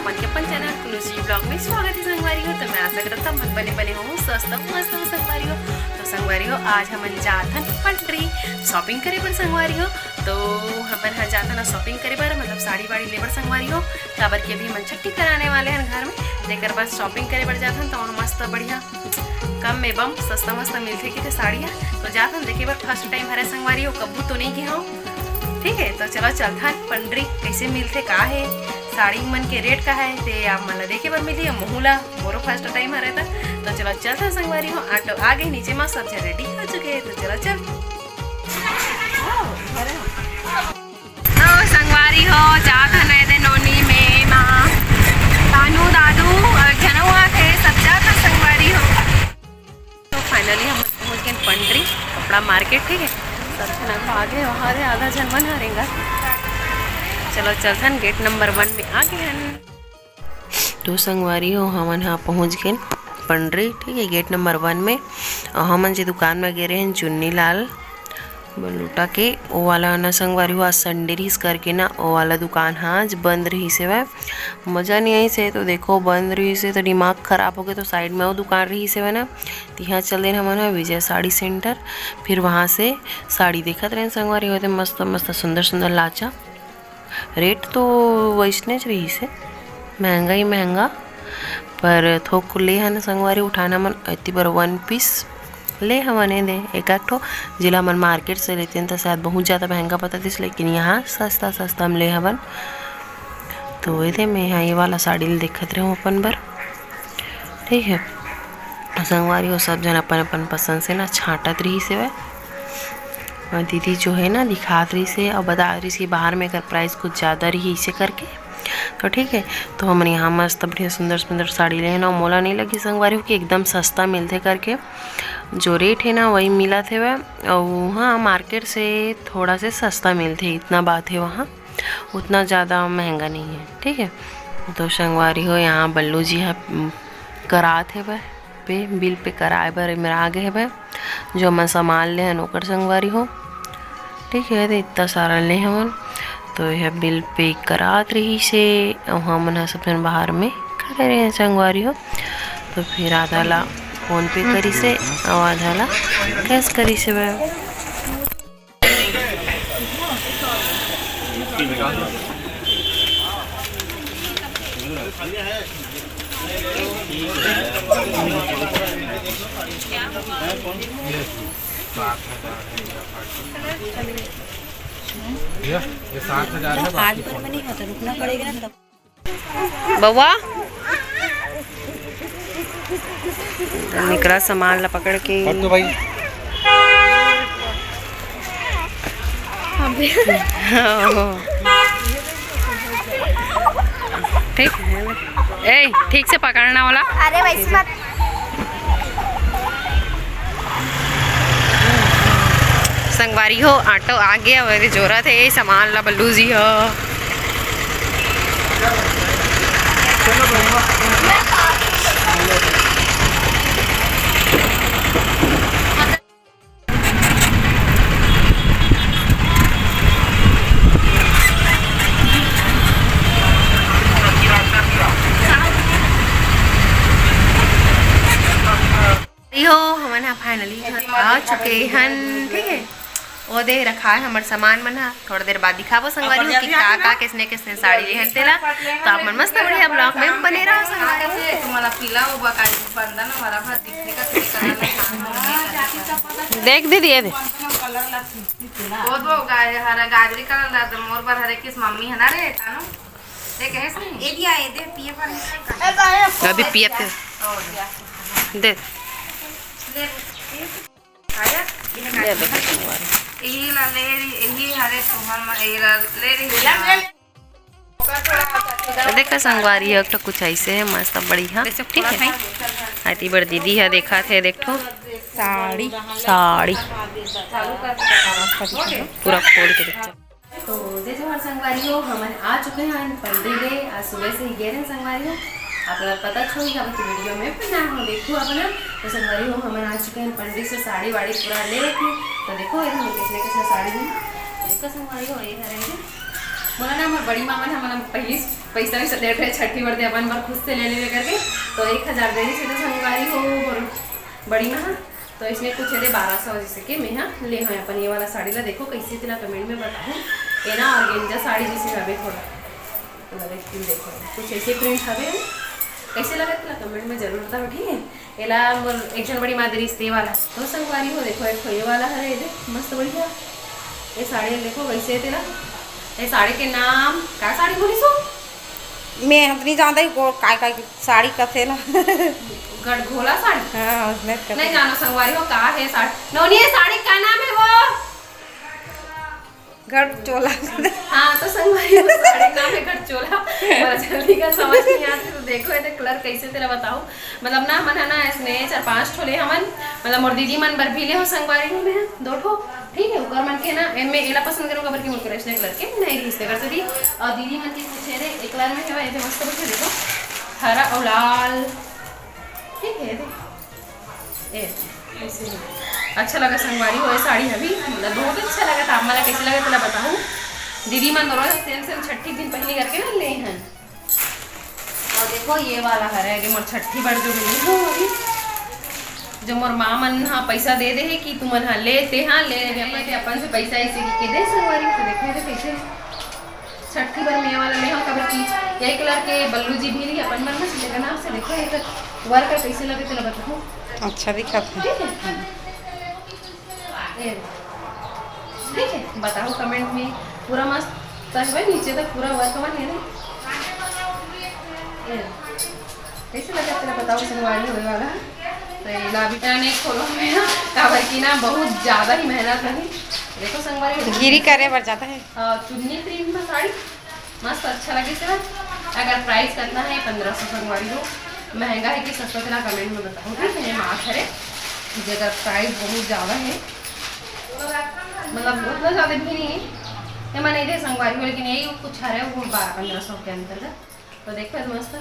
अपन के अपन चैनल तुलसी ब्लॉग में स्वागत है संगवारी हो। तो मैं आशा करता हूँ मन बने हो स्वस्थ मस्त हो संगवारी हो। तो संगवारी हो आज हम जाथन पंडरी शॉपिंग करे पर संगवारी हो। तो हमन यहाँ जाथन ना शॉपिंग करे पर मतलब साड़ी वाड़ी लेबर संगवारी हो। काबर के अभी हम छुट्टी कराने वाले हैं घर में, लेकर बस शॉपिंग करे पर जाथन। तो मस्त बढ़िया कम में बम सस्ता मस्त मिलते कि साड़ियाँ। तो जाथन देखे पर फर्स्ट टाइम हरे संगवारी हो, कब्बू तो नहीं की हो। ठीक है, तो चलो चलता पंडरी कैसे मिलते का है साड़ी मन के रेट का है ते आप मन देखे बर मिली मोहला मोरो फर्स्ट टाइम हरे था। तो चलो चलता संगवारी हो। ऑटो आ गए नीचे में सब रेडी हो चुके हैं। तो चलो चल संगवारी हो जाता नहीं दे नोनी में माँ तानू दादू जनवा थे सब जाता संगवारी हो। तो फाइनली हम पहुँच गए पंडरी कपड़ा मार्केट। ठीक है, सब आगे वहाँ आधा जनमन हारेगा। चलो चलथन गेट नंबर 1 में आ गए हैं। तो संगवारी हो हमन यहाँ पहुँच गए पंडरी। ठीक है, गेट नंबर 1 में हमन जी दुकान में गे रहे हैं चुन्नी लाल बलूटा के वो वाला ना संगवारी हो। आज संडे रिस करके ना वो वाला दुकान हाँ आज बंद रही से वह मज़ा नहीं आई से। तो देखो बंद रही से तो दिमाग ख़राब हो गया। तो साइड में वो दुकान रही से वह ना, तो यहाँ चल देना हमारा विजय साड़ी सेंटर। फिर वहाँ से साड़ी देखत रहे संगवारी होते मस्त मस्त सुंदर सुंदर लाचा। रेट तो वैसने रही से महंगा ही महंगा, पर थोक ले है ना संगवारी उठाना मन इतनी बार 1 पीस ले हमने दे एक ठो जिला मन मार्केट से लेते हैं तो शायद बहुत ज़्यादा महंगा पता थी, लेकिन यहाँ सस्ता सस्ता हम ले हवन। तो ये मैं यहाँ ये वाला साड़ी देखत रहे हूँ अपन बर। ठीक है, संगवारी हो सब जन अपन अपन पसंद से ना छाटत रही से वह दीदी जो है ना दिखात रही से और बता रही से बाहर में कर प्राइस कुछ ज़्यादा रही इसे करके। तो ठीक है, तो हमने यहाँ मस्त बढ़िया सुंदर सुंदर साड़ी ले ना मोला नहीं लगी संगवारी हो कि एकदम सस्ता मिलते करके जो रेट है ना वही मिला थे वह। और हाँ मार्केट से थोड़ा से सस्ता मिलते इतना बात है, वहाँ उतना ज़्यादा महंगा नहीं है। ठीक है, तो संगवारी हो यहाँ बल्लू जी है करात है वह पे बिल पे कराए बर मेरा आगे है वह जो मैं सामान ले हैं नौकर संगवारी हो। ठीक है, तो इतना सारा ले हमन तो यह बिल पे करात रही से हमन सब जन बाहर में खड़े रहे संगवारी हो। तो फिर आधा ला फोन पे करी से और आधा ला कैश करी से वह। ये 7,000 है। आज पर में नहीं होता, रुकना पड़ेगा ना तब। बउआ निकला सामान ला पकड़ के तो भाई ठीक है, ठीक से पकड़ना वाला। अरे वैसे मत संगवारी हो ऑटो आ गया वैसे जोरत है सामान ला बल्लू जी हो। हम फाइनली आ चुके हैं। ठीक है, वो दे रखा है हमारे सामान मन। थोड़ा देर बाद दिखाबो संगवारी हो कि का किसने किसने साड़ी ले तेला। तो आप मन मस्त बढ़िया ब्लॉग में बने रहो संगवारी हो। तुम्हाला पिला उभा काही बंदा ना हरा भात दिखने का देख दीदी ये दे बहुत वो गाय हरा गाजरी कलर ला तो मोर पर हरे किस मम्मी है ना रे तानो देख है सही ए दिया ए दे पिए पर अभी पियते दे आया ये देखो संगवारी यही ला ले यही हरे तुम्हार में ए ला ले रही देखा संगवारी है तो कुछ ऐसे है मस्त बढ़िया। ठीक है, आती बड़ दीदी है देखा थे देखो साड़ी साड़ी पूरा खोल के देखो। तो जैसे हमारे संगवारी हो हम आ चुके हैं पंडरी डे। आज सुबह से ही गए हैं संगवारी हो, आपका पता छोड़ी अब वीडियो में भी ना हो देखो अपना। तो संगवारी हो हम आ चुके हैं पंडरी से साड़ी वाड़ी पूरा ले रखी। तो देखो इधर किसने किसने साड़ी ली देखो संगवारी हो ये बोला ना हमारे बड़ी मामा ने हमारा पहले पैसा भी दे रहे छठी बरदे अपन बार खुद से ले करके तो 1000 दे दी सीधे संगवारी हो और बड़ी माँ तो इसमें कुछ है 1200 जैसे कि मैं हाँ ले हाँ अपन ये वाला साड़ी ला देखो कैसे तेरा कमेंट में बताऊँ ये ना ऑर्गेन्जा साड़ी जैसे हवे थोड़ा तो देखो कुछ ऐसे प्रिंट हवे कैसे लगा तेरा कमेंट में जरूर बताओ ठीक है। एला मोर एक जन बड़ी मादरी इस्ते वाला तो संगवारी हो देखो एक ये वाला है ये मस्त बढ़िया ये साड़ी देखो कैसे तेरा ये साड़ी के नाम क्या साड़ी बोली सो मैं नहीं जानता काय साड़ी कथे ला गढ़घोला साड़ी हाँ उसमें नहीं जानो संगवारी हो कहा है साड़ी नोनी ये साड़ी का नाम है वो गढ़ चोला हाँ तो संगवारी हो साड़ी का नाम है गढ़चोला बड़ा जल्दी का समझ नहीं आती तो देखो ये कलर कैसे तेरा बताओ मतलब ना मन है ना इसने 4-5 ठोले हमन मतलब मोर दीदी मन बर भी ले हो संगवारी हो में 2 ठो ठीक है ऊपर मन के ना मैं एला पसंद करूंगा बर की मोर के इसने कलर के नहीं रिश्ते कर दी और दीदी मन के कुछ है एक कलर में है ये मस्त बढ़िया देखो हरा और लाल ठीक है ये ऐसे अच्छा लगा संगवारी हो साड़ी अभी मतलब बहुत अच्छा लगा था हमारा कैसे लगा तेरा बताऊँ दीदी मन रोज सेम छठी दिन पहले करके ना ले हैं और देखो ये वाला है कि मोर छठी बार जो मिली हो अभी जो मोर माँ मन हाँ पैसा दे दे है कि तुम हाँ लेते हाँ ले अपन से पैसा ऐसे के दे संगवारी से देखो तो कैसे छठी बार मैं वाला ले हाँ कबर की यही कलर के बल्लू जी भी अपन मन में लेकर नाम से देखो एक वर्क कैसे लगे तेरा बताओ अच्छा दिखा ठीक है ठीक है बताओ कमेंट में पूरा मस्त है नीचे तक पूरा वर्क बन है कैसे लगा तेरा बताओ संगवारी होने वाला तो लाभिटा ने खोलो में काबर की ना बहुत ज़्यादा ही मेहनत लगी देखो संगवारी गिरी करे बढ़ जाता है चुन्नी प्रिंट में साड़ी मस्त अच्छा लगे तेरा अगर प्राइस करना है 1500 संगवारी हो महंगा है कि सस्ता तेरा कमेंट में बताओ ठीक है माफ है जगह प्राइस बहुत ज़्यादा है मतलब उतना ज़्यादा भी नहीं है मैं नहीं दे संगवारी हो लेकिन यही कुछ है वो 1200-1500 के अंतर्गत तो देखो मस्त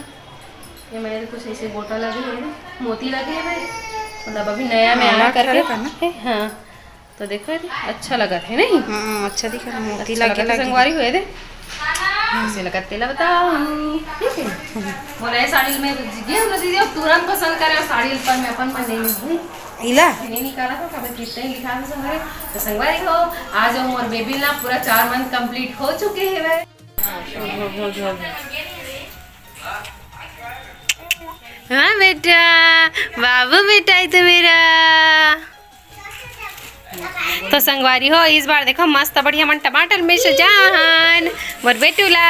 ये मैंने कुछ ऐसे गोटा लगे हैं मोती लगे हैं मतलब अभी नया में आया करके हाँ तो देखो अच्छा लगा था नहीं अच्छा दिखा मोती अच्छा लगे संगवारी हुए थे ऐसे लगा तेला बताओ ठीक है बोला साड़ी में दीदी तुरंत पसंद करे साड़ी पर में अपन मन नहीं इला नहीं निकाला था कभी कितने लिखा था संगवारी तो संगवारी हो आज और बेबी ना पूरा 4 मंथ कंप्लीट हो चुके हैं वे हाँ बेटा बाबू बेटा है तो मेरा तो संगवारी हो इस बार देखो मस्त बढ़िया मन टमाटर में सजान मोर बेटूला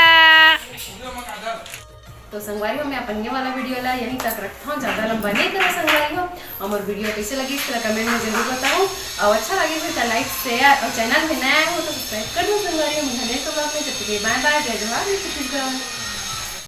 तो संगवारी हो मैं अपन ये वाला वीडियो ला यहीं तक रखता हूँ ज़्यादा लंबा नहीं करो संगवारी हो और वीडियो कैसे लगी इस तरह कमेंट में जरूर बताओ और अच्छा लगे तो लाइक शेयर और चैनल में नया हो तो सब्सक्राइब कर दो संगवारी हो मुझे नेक्स्ट ब्लॉग में बाय बाय जय जवाहर छत्तीसगढ़।